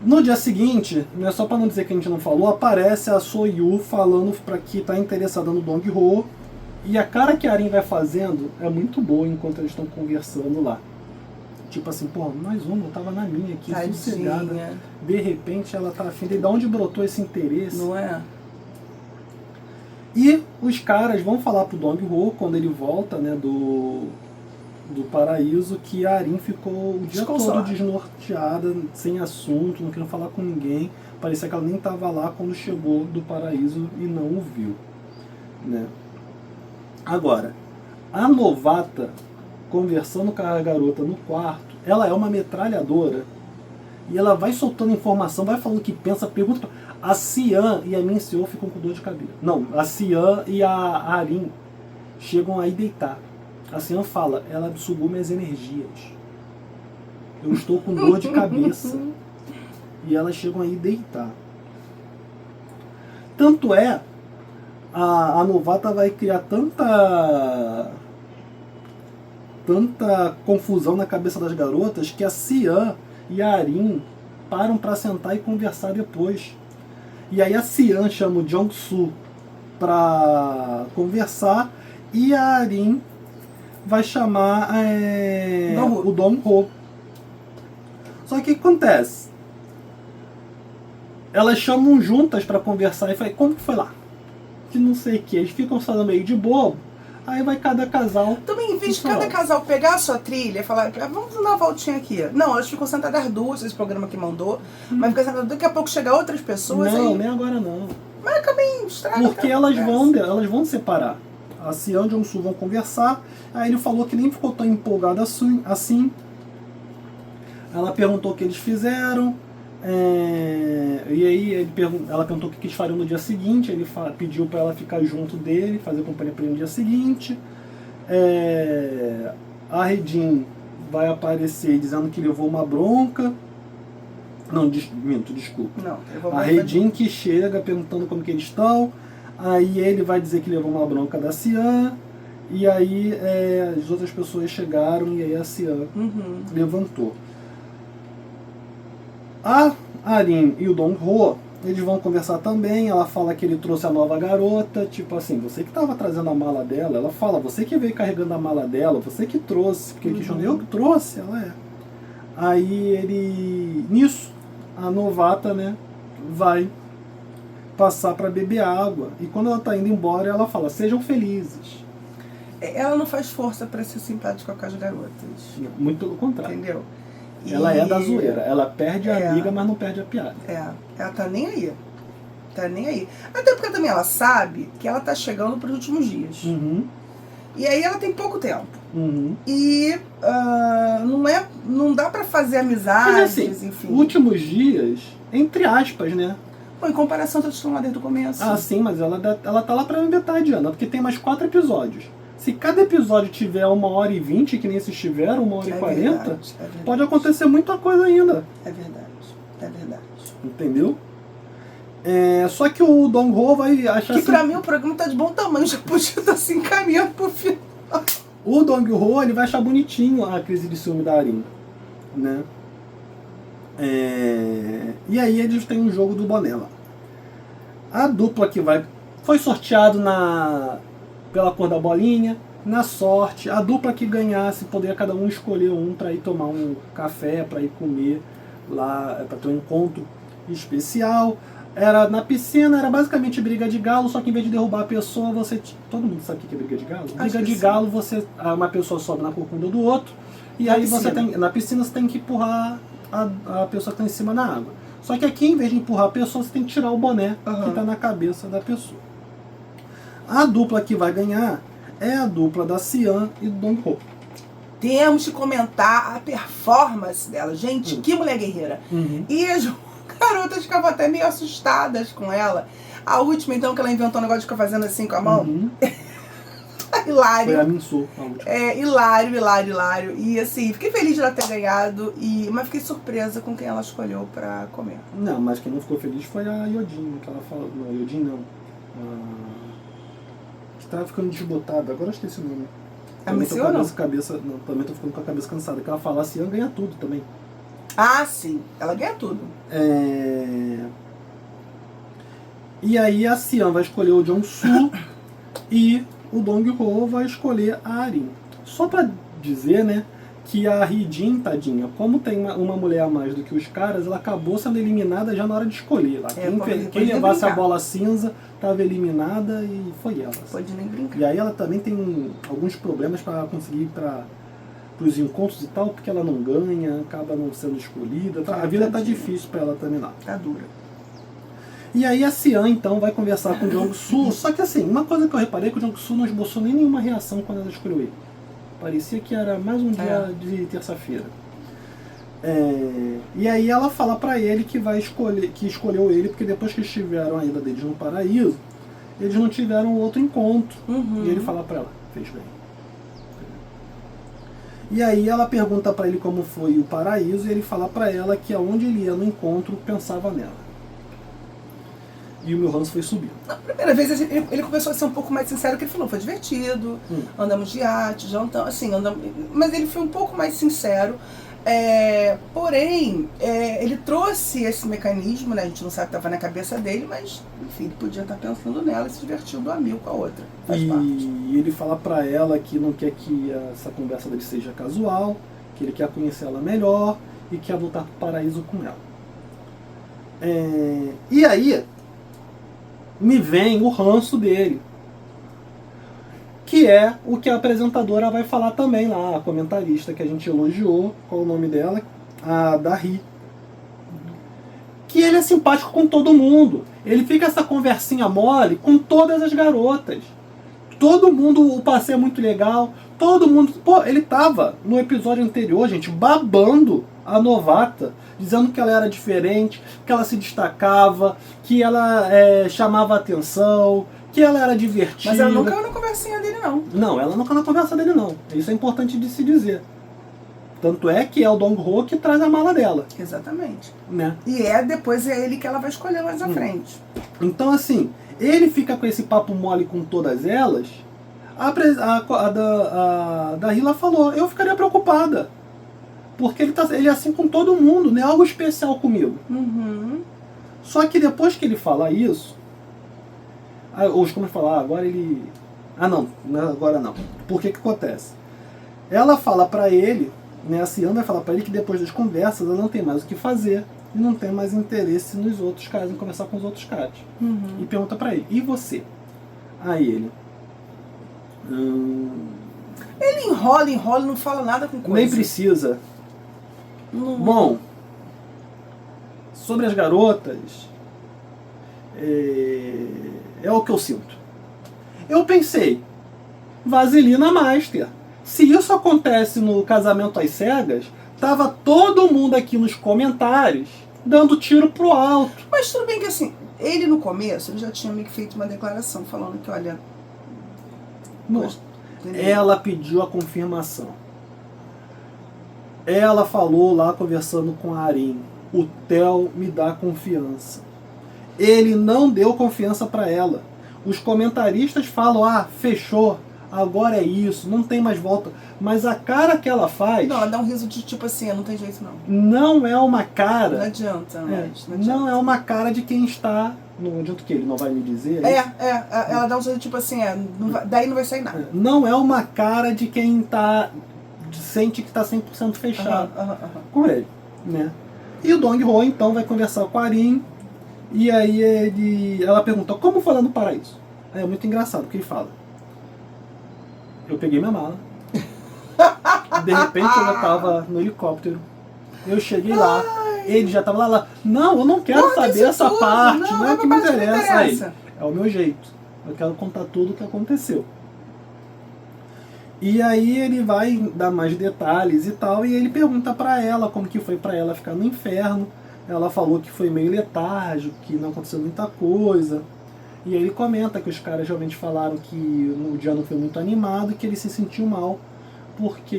No dia seguinte, né, só para não dizer que a gente não falou, aparece a Soyu falando para que tá interessada no Dong-ho, e a cara que a Arin vai fazendo é muito boa enquanto eles estão conversando lá. Tipo assim, pô, mais uma, eu tava na minha aqui, Tadinha. sossegada. De repente ela tá afim de onde brotou esse interesse. Não é? E os caras vão falar pro Dong-ho quando ele volta, né, do paraíso, que a Arin ficou o dia todo desnorteada, sem assunto, não querendo falar com ninguém. Parecia que ela nem estava lá quando chegou do paraíso e não o viu, né? Agora, a novata conversando com a garota no quarto, ela é uma metralhadora e ela vai soltando informação, vai falando o que pensa, pergunta. A Cian e a Mincio ficam com dor de cabeça. Não, a Cian e a Arin chegam a ir deitar. A Cian fala, ela sugou minhas energias. Eu estou com dor de cabeça. E elas chegam a ir deitar. Tanto é, a novata vai criar tanta confusão na cabeça das garotas que a Cian e a Arin param para sentar e conversar depois. E aí a Cian chama o Jong-soo para conversar e a Arin vai chamar o Dong-ho. Só que o que acontece? Elas chamam juntas para conversar e fala, como que foi lá? Que não sei o que, eles ficam falando meio de bobo. Aí vai cada casal. Também, em vez de cada casal pegar a sua trilha e falar, vamos dar uma voltinha aqui. Não, elas ficam sentadas as duas, esse programa que mandou. Mas fica sentadas, daqui a pouco chega outras pessoas. Não, aí... nem agora não. Mas também estraga. Porque elas vão separar. A Cian e o Jong-soo vão conversar. Aí ele falou que nem ficou tão empolgado assim. Ela perguntou o que eles fizeram. E aí ela perguntou o que eles fariam no dia seguinte. Ele pediu para ela ficar junto dele, fazer companhia para ele no dia seguinte. A Redin vai aparecer dizendo que levou uma bronca. Não, desculpa. Não, a Redin que chega perguntando como que eles estão. Aí ele vai dizer que levou uma bronca da Cian. E aí as outras pessoas chegaram e aí a Cian levantou. A Arin e o Dong-ho, eles vão conversar também. Ela fala que ele trouxe a nova garota. Tipo assim, você que estava trazendo a mala dela. Ela fala, você que veio carregando a mala dela, você que trouxe. Porque ele questionou, eu que trouxe? Ela é. Aí nisso, a novata, né, vai passar para beber água. E quando ela tá indo embora, ela fala, sejam felizes. Ela não faz força para ser simpática com as garotas. Muito pelo contrário. Entendeu? Ela é da zoeira. Ela perde a amiga, mas não perde a piada. Ela tá nem aí. Tá nem aí. Até porque também ela sabe que ela tá chegando para os últimos dias. E aí ela tem pouco tempo. E não dá para fazer amizades, assim, enfim. Últimos dias, entre aspas, né? Pô, em comparação, eles estão lá desde o começo. Ah, sim, mas ela tá lá pra metade, Ana, porque tem mais 4 episódios. Se cada episódio tiver 1h20, que nem esses tiveram, 1h40, pode acontecer muita coisa ainda. É verdade. Entendeu? Só que o Dong-ho vai achar que pra mim o programa tá de bom tamanho, já podia estar se encaminhando pro final. O Dong-ho, ele vai achar bonitinho a crise de ciúme da Arin, né? E aí eles têm um jogo do boné lá. A dupla que foi sorteado pela cor da bolinha, na sorte. A dupla que ganhasse poderia cada um escolher um para ir tomar um café, para ir comer lá, para ter um encontro especial. Era na piscina, era basicamente briga de galo, só que em vez de derrubar a pessoa, todo mundo sabe o que é briga de galo? Briga de galo, uma pessoa sobe na corcunda do outro, e aí na piscina você tem que empurrar a pessoa que está em cima na água. Só que aqui, em vez de empurrar a pessoa, você tem que tirar o boné que está na cabeça da pessoa. A dupla que vai ganhar é a dupla da Cian e do Dong-ho. Temos que comentar a performance dela. Gente, que mulher guerreira. E as garotas ficavam até meio assustadas com ela. A última, então, que ela inventou um negócio de ficar fazendo assim com a mão. Hilário. Foi a Minso, a última. Hilário. E assim, fiquei feliz de ela ter ganhado, mas fiquei surpresa com quem ela escolheu pra comer. Não, mas quem não ficou feliz foi a Yodin, que ela falou. Não, a Yodin não. Que tava ficando desbotada, agora eu esqueci o nome. A Minso não? Não, também tô ficando com a cabeça cansada. Que ela fala, a Cian ganha tudo também. Ah, sim. Ela ganha tudo. E aí a Cian vai escolher o Jong-soo e o Dong-ho vai escolher a Arin. Só pra dizer, né, que a Redin, tadinha, como tem uma mulher a mais do que os caras, ela acabou sendo eliminada já na hora de escolher. Lá. Quem levasse a bola cinza estava eliminada e foi ela. Pode nem brincar. E aí ela também tem alguns problemas para conseguir ir para os encontros e tal, porque ela não ganha, acaba não sendo escolhida. A vida tá difícil para ela também lá. Tá dura. E aí a Cian, então, vai conversar com o Jong-soo. Só que assim, uma coisa que eu reparei é que o Jong-soo não esboçou nem nenhuma reação quando ela escolheu ele. Parecia que era mais um dia de terça-feira. E aí ela fala pra ele que escolheu ele porque depois que eles tiveram a ida deles no paraíso, eles não tiveram outro encontro. E ele fala pra ela, fez bem. E aí ela pergunta pra ele como foi o paraíso e ele fala pra ela que aonde ele ia no encontro pensava nela. E o meu ranço foi subindo. Na primeira vez ele começou a ser um pouco mais sincero, que ele falou, foi divertido, andamos de iate, jantamos, assim, mas ele foi um pouco mais sincero. Porém, ele trouxe esse mecanismo, né? A gente não sabe o que estava na cabeça dele, mas enfim, ele podia estar pensando nela e se divertindo a mil com a outra. Faz parte. E ele fala pra ela que não quer que essa conversa dele seja casual, que ele quer conhecer ela melhor e quer voltar pro paraíso com ela. E aí me vem o ranço dele, que é o que a apresentadora vai falar também lá, a comentarista que a gente elogiou, qual é o nome dela? A Dahi. Que ele é simpático com todo mundo. Ele fica essa conversinha mole com todas as garotas. Todo mundo, o passeio é muito legal. Todo mundo... Pô, ele tava no episódio anterior, gente, babando a novata, dizendo que ela era diferente, que ela se destacava, que ela chamava atenção, que ela era divertida. Mas ela não caiu na conversinha dele, não. Não, ela não caiu na conversa dele, não. Isso é importante de se dizer. Tanto é que é o Dong-ho que traz a mala dela. Exatamente. Né? E depois é ele que ela vai escolher mais à frente. Então, assim, ele fica com esse papo mole com todas elas. A Dahila falou, eu ficaria preocupada. Porque ele é assim com todo mundo, não é algo especial comigo. Só que depois que ele fala isso, os como falar, agora ele... não, agora não. Por que acontece? Ela fala pra ele, né, a Cian vai falar pra ele que depois das conversas ela não tem mais o que fazer e não tem mais interesse nos outros caras, em conversar com os outros caras. E pergunta pra ele, e você? Aí ele... Ele enrola, não fala nada com coisa. Nem precisa. Bom, sobre as garotas, é o que eu sinto. Eu pensei, Vaselina Master. Se isso acontece no Casamento às Cegas, tava todo mundo aqui nos comentários dando tiro pro alto. Mas tudo bem que assim, ele no começo, ele já tinha meio que feito uma declaração falando que, olha... Ela pediu a confirmação. Ela falou lá conversando com a Arin, o Theo me dá confiança. Ele não deu confiança para ela. Os comentaristas falam, fechou, agora é isso, não tem mais volta. Mas a cara que ela faz... Não, ela dá um riso de tipo assim, não tem jeito não. Não é uma cara... Não adianta, não adianta. Não é uma cara de quem está... Não adianta o que ele não vai me dizer. Ela dá um jeito tipo assim, daí não vai sair nada. Não é uma cara de quem sente que está 100% fechado com ele, né? E o Dong-ho então vai conversar com a Arin e aí ela pergunta, como foi lá no paraíso? Aí é muito engraçado, porque ele fala, eu peguei minha mala, de repente eu já estava no helicóptero, eu cheguei lá, ele já estava lá, não, eu não quero saber essa parte, não é o que me interessa. Aí, é o meu jeito, eu quero contar tudo o que aconteceu. E aí ele vai dar mais detalhes e tal, e ele pergunta pra ela como que foi pra ela ficar no inferno. Ela falou que foi meio letárgico, que não aconteceu muita coisa. E aí ele comenta que os caras realmente falaram que o dia não foi muito animado e que ele se sentiu mal, porque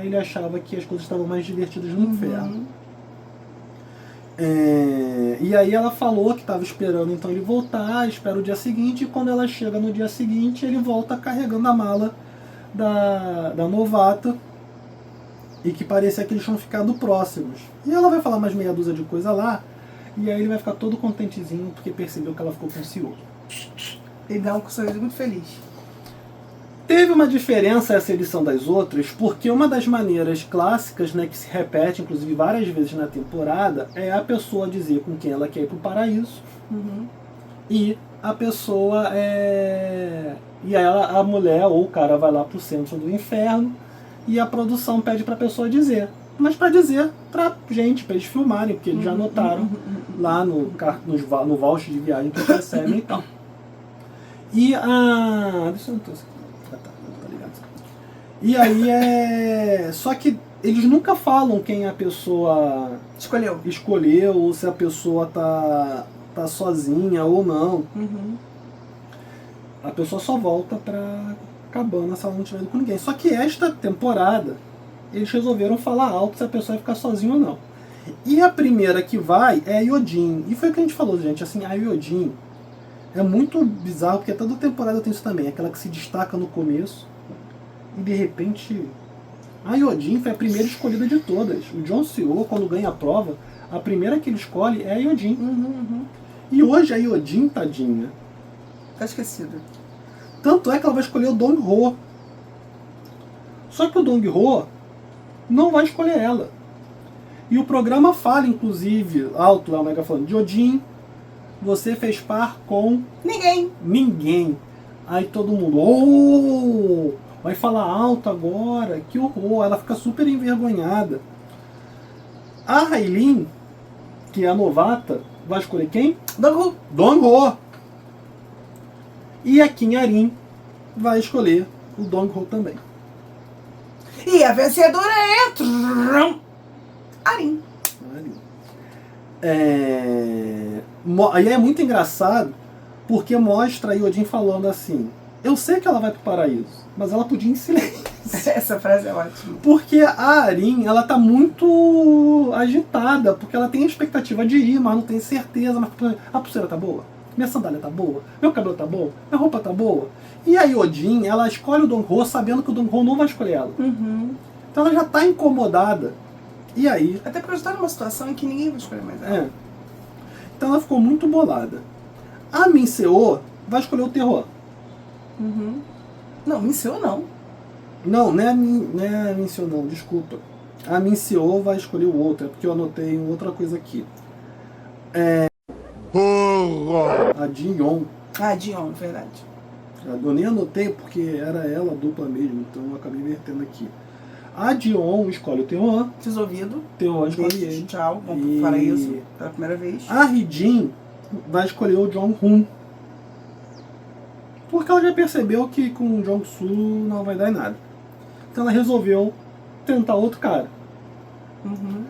ele achava que as coisas estavam mais divertidas no inferno. E aí ela falou que estava esperando então ele voltar, espera o dia seguinte, e quando ela chega no dia seguinte, ele volta carregando a mala da novata e que parecia que eles tinham ficado próximos. E ela vai falar mais meia dúzia de coisa lá e aí ele vai ficar todo contentezinho porque percebeu que ela ficou com ciúme. Ele dá um sorriso muito feliz. Teve uma diferença essa edição das outras porque uma das maneiras clássicas, né, que se repete inclusive várias vezes na temporada é a pessoa dizer com quem ela quer ir pro paraíso e a pessoa e aí a mulher ou o cara vai lá pro centro do inferno e a produção pede pra pessoa dizer. Mas pra dizer pra gente, pra eles filmarem, porque eles já notaram lá no voucher de viagem que eles recebem e tal. E a... Deixa eu... Ah, tá ligado. E aí Só que eles nunca falam quem a pessoa escolheu ou se a pessoa tá sozinha ou não. Uhum. A pessoa só volta pra cabana se ela não estiver indo com ninguém. Só que esta temporada eles resolveram falar alto se a pessoa vai ficar sozinha ou não. E a primeira que vai é a Yodin. E foi o que a gente falou, gente. Assim, a Yodin é muito bizarro, porque toda temporada tem isso também. Aquela que se destaca no começo e de repente... A Yodin foi a primeira escolhida de todas. O Jon Seo, quando ganha a prova, a primeira que ele escolhe é a Yodin. Uhum. E hoje a Yodin, tadinha, tá esquecida. Tanto é que ela vai escolher o Dong-ho. Só que o Dong-ho não vai escolher ela. E o programa fala, inclusive, alto lá, o Mega falando, Yodin, você fez par com... Ninguém. Aí todo mundo, oh, vai falar alto agora, que horror. Ela fica super envergonhada. A Railin, que é a novata, vai escolher quem? Dong-ho. E a Kim Arin vai escolher o Dong-ho também. E a vencedora é... Arin. Aí é muito engraçado, porque mostra a Yodin falando assim, eu sei que ela vai pro paraíso, mas ela podia ir em silêncio. Essa frase é ótima. Porque a Arin, ela tá muito agitada, porque ela tem a expectativa de ir, mas não tem certeza. Mas a pulseira tá boa? Minha sandália tá boa? Meu cabelo tá bom? Minha roupa tá boa? E a Yodin, ela escolhe o Dong-ho sabendo que o Dong-ho não vai escolher ela. Uhum. Então ela já tá incomodada. E aí... Até porque ela está numa situação em que ninguém vai escolher mais ela. Então ela ficou muito bolada. A Min Seo vai escolher o Terror. Uhum. Não, Min Seo não. Não é a Min Seo não, desculpa. A Min Seo vai escolher o outro, é porque eu anotei outra coisa aqui. A Ji-yeon. Ah, Ji-yeon, verdade. Eu nem anotei porque era ela a dupla mesmo, então eu acabei invertendo aqui. A Ji-yeon escolhe o Tae-hwan. Fiz ouvido. Tae-hwan escolhe ele. Tchau, vamos pro paraíso pela primeira vez. A Ri-jin vai escolher o Jong-hoon. Porque ela já percebeu que com o Jong-soo não vai dar em nada. Então ela resolveu tentar outro cara. Uhum.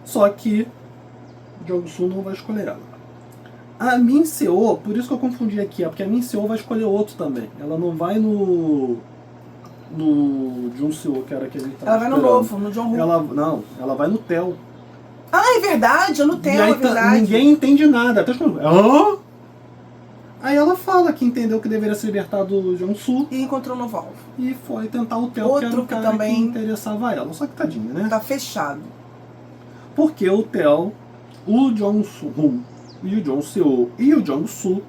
Só que o Jong-soo não vai escolher ela. A Min Seo, por isso que eu confundi aqui, porque a Min Seo vai escolher outro também. Ela não vai no Jun Seo, que era que a gente tava Ela vai no novo, no Jong-hoon. Ela vai no Tel. Ah, é verdade, no Tel, aí, é verdade. Ninguém entende nada. Até Aí ela fala que entendeu que deveria se libertar do Jong-soo. E encontrou um novo alvo. E foi tentar o Tel, outro que era o cara também que interessava ela. Só que tadinha, né? Tá fechado. Porque o Tel, o Jong-hoon, e o Jon Seo e o Jong-soo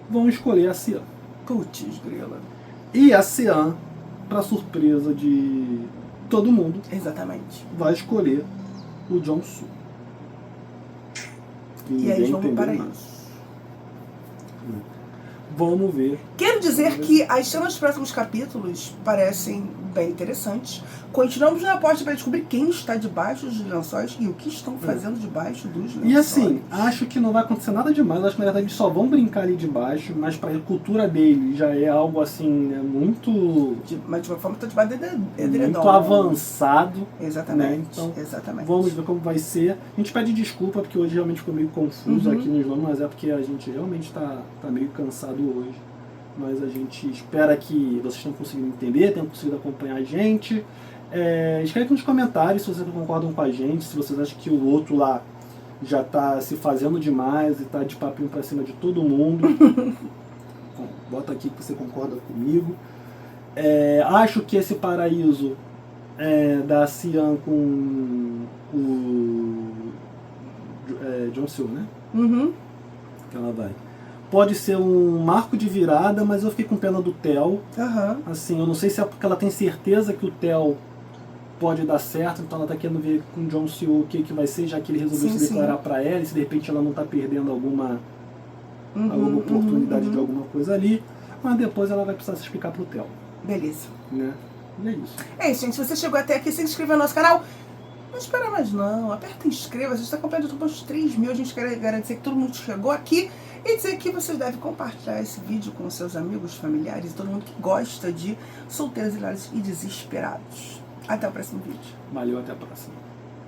vão escolher a Sean. Putz, grila. E a Sean, pra surpresa de todo mundo, exatamente, vai escolher o Jong-soo. E aí vamos para paraíso. Vamos ver. Quero dizer que as cenas dos próximos capítulos parecem bem interessantes. Continuamos na aposta para descobrir quem está debaixo dos lençóis e o que estão fazendo debaixo dos lençóis. E assim, acho que não vai acontecer nada demais. Acho que na verdade eles só vão brincar ali debaixo, mas para a cultura dele já é algo assim, né, muito... Mas de uma forma que está debaixo do edredom. Muito avançado. Exatamente. Né? Então, exatamente. Vamos ver como vai ser. A gente pede desculpa porque hoje realmente ficou meio confuso aqui nos nomes, mas é porque a gente realmente está meio cansado hoje. Mas a gente espera que vocês tenham conseguido entender, tenham conseguido acompanhar a gente. Escreve aqui nos comentários se vocês concordam com a gente, se vocês acham que o outro lá já está se fazendo demais e está de papinho para cima de todo mundo. Bota aqui que você concorda comigo. Acho que esse paraíso da Sean com o Jon Seo, né? Uhum. Que ela vai. Pode ser um marco de virada, mas eu fiquei com pena do Tel. Assim, eu não sei se é porque ela tem certeza que o Tel pode dar certo, então ela tá querendo ver com o Jon Seo o que vai ser, já que ele resolveu se declarar para ela, e se de repente ela não tá perdendo alguma oportunidade de alguma coisa ali, mas depois ela vai precisar se explicar pro Tel. Beleza. Né? E é isso. É isso, gente. Se você chegou até aqui, se inscreva no nosso canal. Não espera mais não, aperta inscreva, a gente está completando os 3 mil, a gente quer garantir que todo mundo chegou aqui e dizer que vocês devem compartilhar esse vídeo com seus amigos, familiares, todo mundo que gosta de solteiros, hilários e desesperados. Até o próximo vídeo. Valeu, até a próxima.